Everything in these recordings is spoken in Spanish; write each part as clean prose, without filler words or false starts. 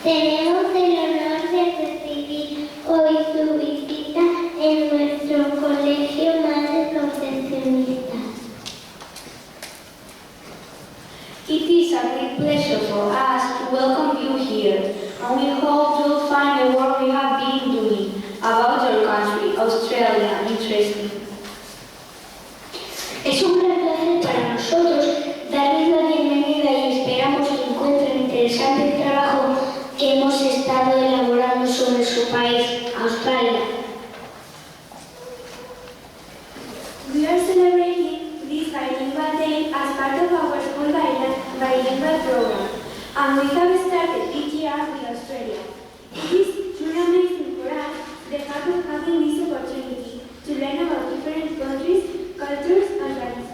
Tenemos el honor de recibir hoy su visita en nuestro Colegio Madre Concepcionista. It is a great pleasure for us to welcome you here, and we hope you'll find the work we have been doing about your country, Australia, interesting. Es un gran placer para nosotros darles la bienvenida y esperamos que encuentren interesante el trabajo que hemos estado elaborando sobre su país, Australia. We are celebrating this bilingual day as part of our school bilingual program, and we have started each year with Australia. It is truly amazing for us the fact of having this opportunity to learn about different countries, cultures, and traditions.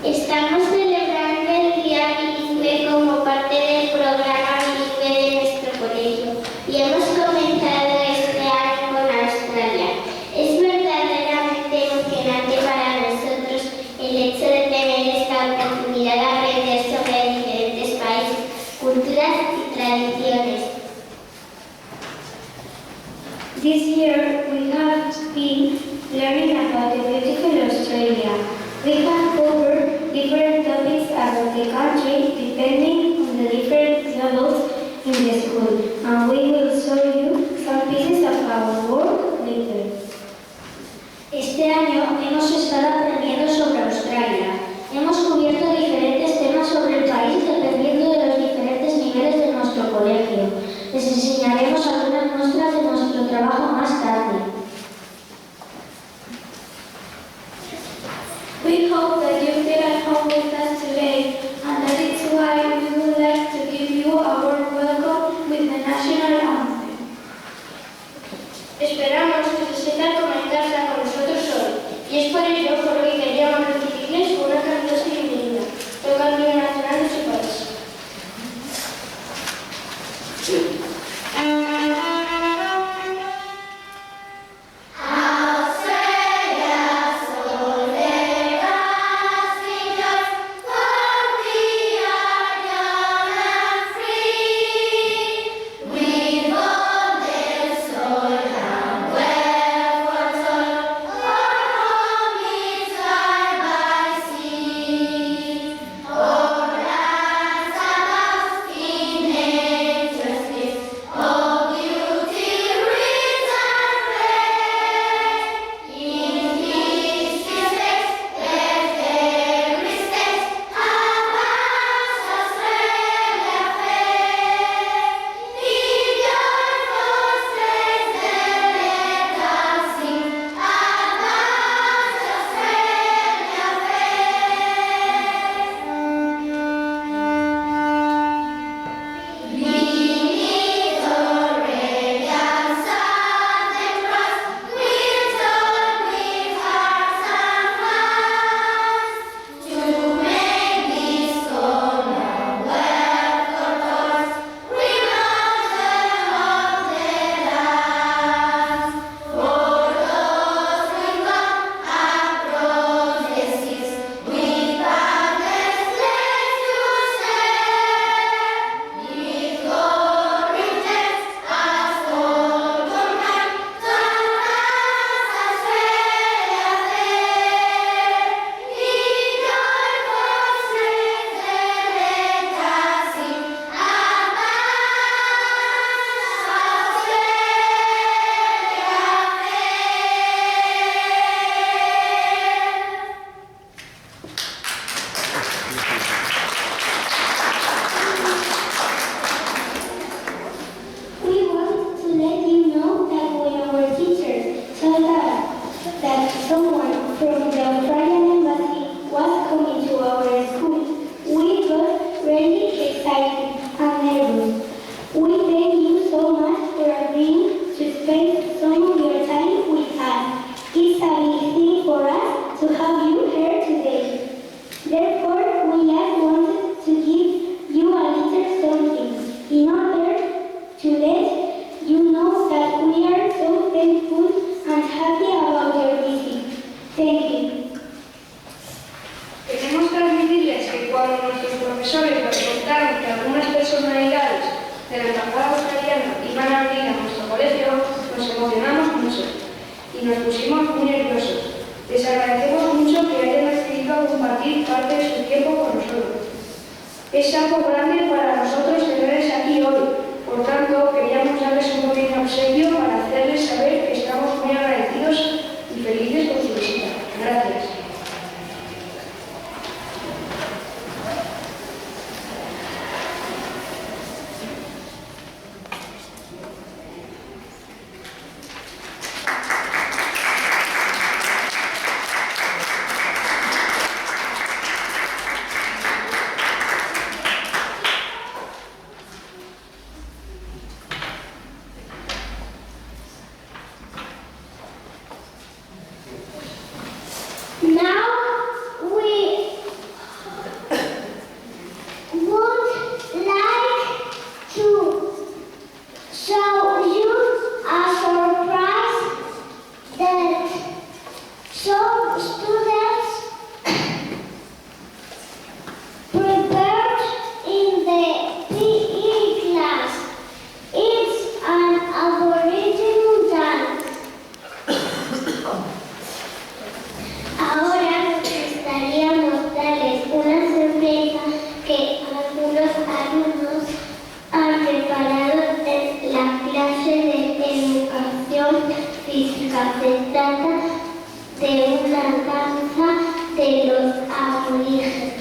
Estamos celebrando el Día Bilingüe como parte del programa bilingüe de nuestro colegio y hemos comenzado este año con Australia. Es verdaderamente emocionante para nosotros el hecho de tener esta oportunidad de aprender sobre diferentes países, culturas y tradiciones. This year we have been learning about the beautiful Australia. We have covered different topics about the country depending on the different levels in the school, and we will show you some pieces of our work later. Este año hemos estado aprendiendo sobre Australia. Hemos cubierto diferentes temas sobre el país dependiendo de los diferentes niveles de nuestro colegio. Les enseñaremos algunas muestras de nuestro trabajo más tarde. We hope that you feel at home with us today, and that is why we would like to give you a warm welcome with the national anthem. Esperamos que se sientan como en casa con nosotros hoy, y es por ello por lo que queríamos recibirles una calurosa bienvenida, tocando el himno nacional de su país. Australia, soledad. cuando nuestros profesores nos contaron que algunas personalidades de la embajada australiana iban a venir a nuestro colegio, nos emocionamos mucho y nos pusimos muy nerviosos. Les agradecemos mucho que hayan accedido a compartir parte de su tiempo con nosotros. Es algo grande para nosotros tenerles aquí hoy, por tanto queríamos darles un pequeño obsequio para hacerles saber que estamos muy agradecidos y felices por su visita. Gracias. Now we would like to show you a surprise that some students prepared in the PE class. It's an Aboriginal dance. Ahora nos gustaría mostrarles una sorpresa que algunos alumnos han preparado en la clase de educación física. Se trata de una danza de los aborígenes.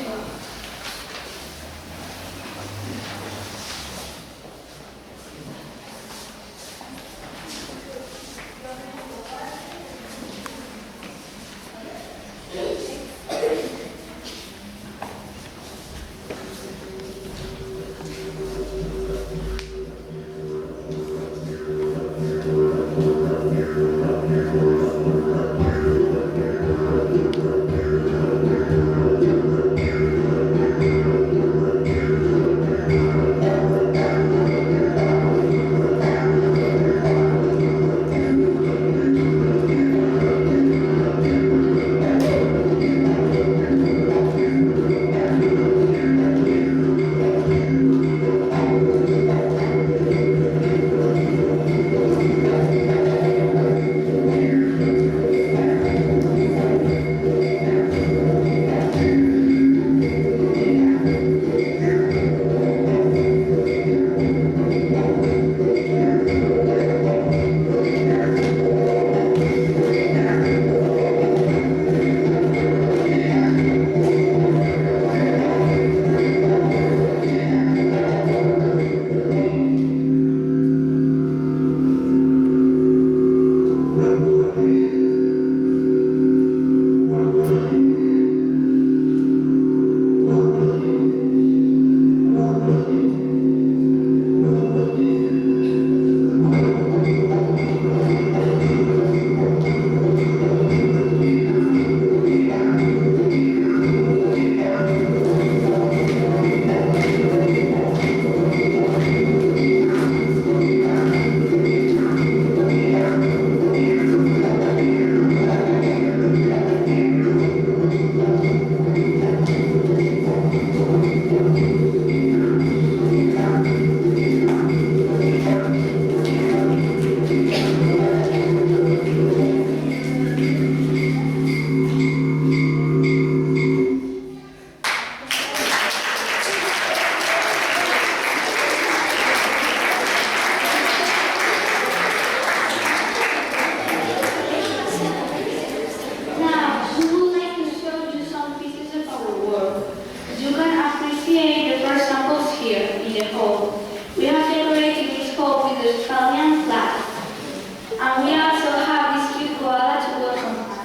And we also have this cute koala to welcome her.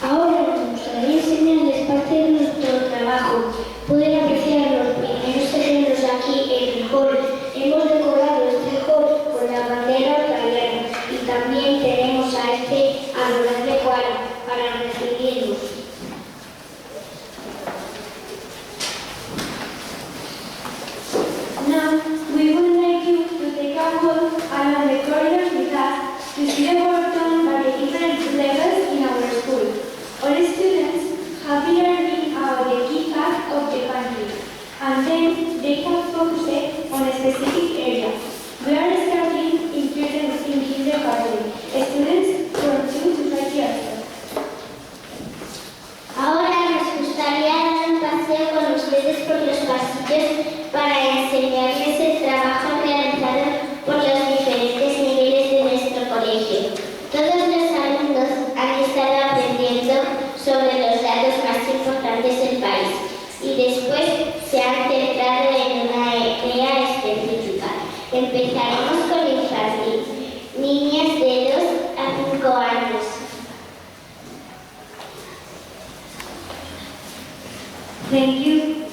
Ahora nos gustaría enseñarles parte de nuestro trabajo. Pueden apreciar los primeros terrenos aquí en el hall. Hemos decorado este hall con la bandera australiana y también tenemos a este adorable koala para recibirnos. Now, we would like you to take a walk along the corridors with us to see the work done by the different levels in our school. All students Empezaremos con infantil, niñas de 2 a 5 años. Thank you.